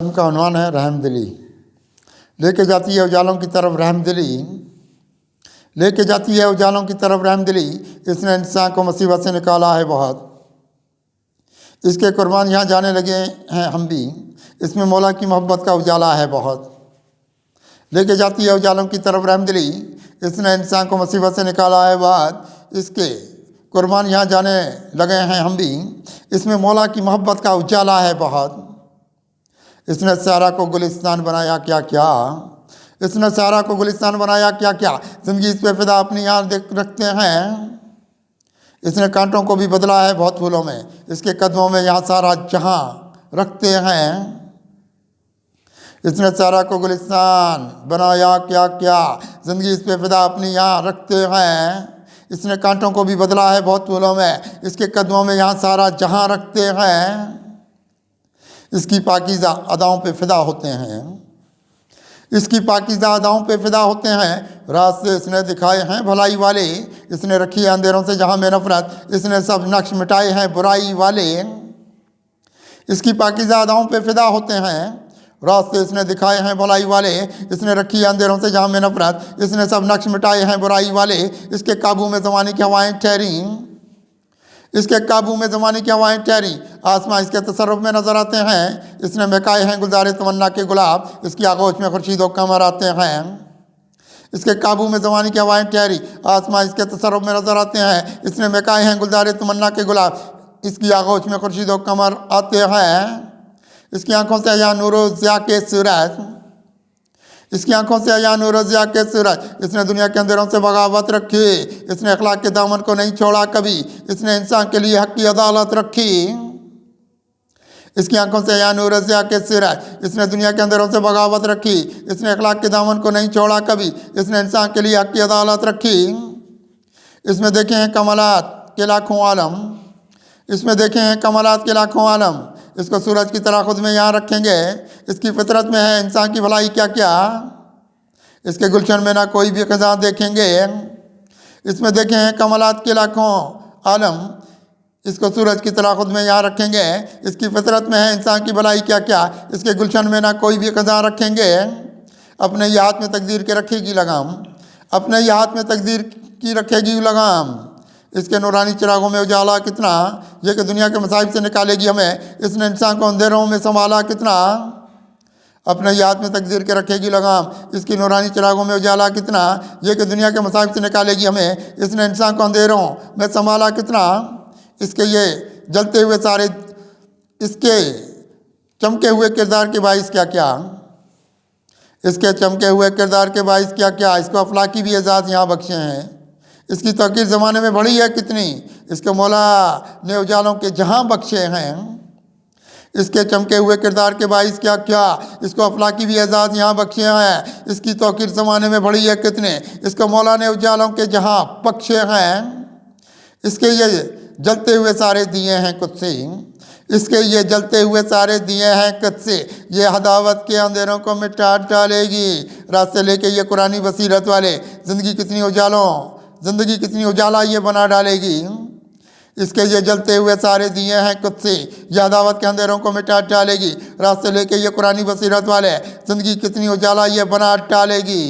ان کا عنوان ہے رحم دلی۔ لے کے جاتی ہے اجالوں کی طرف رحم دلی، لے کے جاتی ہے اجالوں کی طرف رحم دلی، اس نے انسان کو مصیبت سے نکالا ہے بہت، اس کے قربان یہاں جانے لگے ہیں ہم بھی، اس میں مولا کی محبت کا اجالا ہے بہت۔ لے کے جاتی ہے اجالوں کی طرف رحم دلی، اس نے انسان کو مصیبت سے نکالا ہے بہت، اس کے قربان یہاں جانے لگے ہیں ہم بھی، اس میں مولا کی محبت کا اجالا ہے بہت۔ اس نے سارا کو گلستان بنایا کیا کیا، اس نے سارا کو گلستان بنایا کیا کیا، زندگی اس پہ فدا اپنی یاد رکھتے ہیں، اس نے کانٹوں کو بھی بدلا ہے بہت پھولوں میں، اس کے قدموں میں یہاں سارا جہاں رکھتے ہیں۔ اس نے سارا کو گلستان بنایا کیا کیا، زندگی اس پہ فدا اپنی یہاں رکھتے ہیں، اس نے کانٹوں کو بھی بدلا ہے بہت پھولوں میں، اس کے قدموں میں یہاں سارا جہاں رکھتے ہیں۔ اس کی پاکیزہ اداؤں پہ فدا ہوتے ہیں، اس کی پاکیزہ اداؤں پہ فدا ہوتے ہیں، راستے اس نے دکھائے ہیں بھلائی والے، اس نے رکھی ہے اندھیروں سے جہاں میں نفرت، اس نے سب نقش مٹائے ہیں برائی والے۔ اس کی پاکیزہ اداؤں پہ فدا ہوتے ہیں، راستے اس نے دکھائے ہیں بھلائی والے، اس نے رکھی ہے اندھیروں سے جہاں میں نفرت، اس نے سب نقش مٹائے ہیں برائی والے۔ اس کے قابو میں زمانے کی ہوائیں ٹھہریں، اس کے قابو میں زمانے کی ہوائیں ٹھہری، آسمان اس کے تصرف میں نظر آتے ہیں، اس نے مہکائے ہیں گلزار تمنا کے گلاب، اس کی آغوش میں خورشید و قمر آتے ہیں۔ اس کے قابو میں زمانے کی ہوائیں ٹھہری، آسمان اس کے تصرف میں نظر آتے ہیں، اس نے مہکائے ہیں گلزار تمنا کے گلاب، اس کی آغوش میں خورشید و قمر آتے ہیں۔ اس کی آنکھوں سے یا نور و ضیاء کے سورج، اس کی آنکھوں سے یا نور و ضیاء کے سورج، اس نے دنیا کے اندھیروں سے بغاوت رکھی، اس نے اخلاق کے دامن کو نہیں چھوڑا کبھی، اس نے انسان کے لیے حق کی عدالت رکھی۔ اس کی آنکھوں سے یا نور و ضیاء کے سورج، اس نے دنیا کے اندھیروں سے بغاوت رکھی، اس نے اخلاق کے دامن کو نہیں چھوڑا کبھی، اس نے انسان کے لیے حق کی عدالت رکھی۔ اس میں دیکھے ہیں کمالات کے لاکھوں عالم، اس میں دیکھے ہیں کمالات کے لاکھوں عالم، اس کو سورج کی طرح خود میں یہاں رکھیں گے، اس کی فطرت میں ہے انسان کی بھلائی کیا کیا، اس کے گلشن میں نہ کوئی بھی خزاں دیکھیں گے۔ اس میں دیکھے ہیں کمالات کے لاکھوں عالم، اس کو سورج کی طرح خود میں یہاں رکھیں گے، اس کی فطرت میں ہے انسان کی بھلائی کیا کیا، اس کے گلشن میں نہ کوئی بھی خزاں رکھیں گے۔ اپنے یہ ہاتھ میں تقدیر کے رکھے گی لگام، اپنے یہ ہاتھ میں تقدیر کی رکھے گی لگام، اس کے نورانی چراغوں میں اجالا کتنا، یہ کہ دنیا کے مصائب سے نکالے گی ہمیں، اس نے انسان کو اندھیروں میں سنبھالا کتنا۔ اپنے یہ ہاتھ میں تقدیر کے رکھے گی لگام، اس کی نورانی چراغوں میں اجالا کتنا، یہ کہ دنیا کے مصائب سے نکالے گی ہمیں، اس نے انسان کو اندھیروں میں سنبھالا کتنا۔ اس کے یہ جلتے ہوئے سارے، اس کے چمکے ہوئے کردار کے باعث کیا کیا، اس کے چمکے ہوئے کردار کے باعث کیا کیا، اس کو افلاکی بھی اعزاز یہاں بخشے ہیں، اس کی توقیر زمانے میں بڑھی ہے کتنی، اس کو مولا نے اجالوں کے جہاں بخشے ہیں۔ اس کے چمکے ہوئے کردار کے باعث کیا کیا، اس کو افلاکی بھی اعزاز یہاں بخشے ہیں، اس کی توقیر زمانے میں بڑھی ہے کتنے، اس کو مولا نے اجالوں کے جہاں بخشے ہیں۔ اس کے یہ جلتے ہوئے سارے دیے ہیں قدسی، اس کے یہ جلتے ہوئے سارے دیے ہیں قدسی، یہ عداوت کے اندھیروں کو مٹا ڈالے گی، راستے لے کے یہ قرآنی بصیرت والے، زندگی کتنی اجالوں، زندگی کتنی اجالا یہ بنا ڈالے گی۔ اس کے یہ جلتے ہوئے سارے دیے ہیں قدسی، یہ عداوت کے اندھیروں کو مٹا ڈالے گی، راستے لے کے یہ قرآنی بصیرت والے، زندگی کتنی اجالا یہ بنا ڈالے گی۔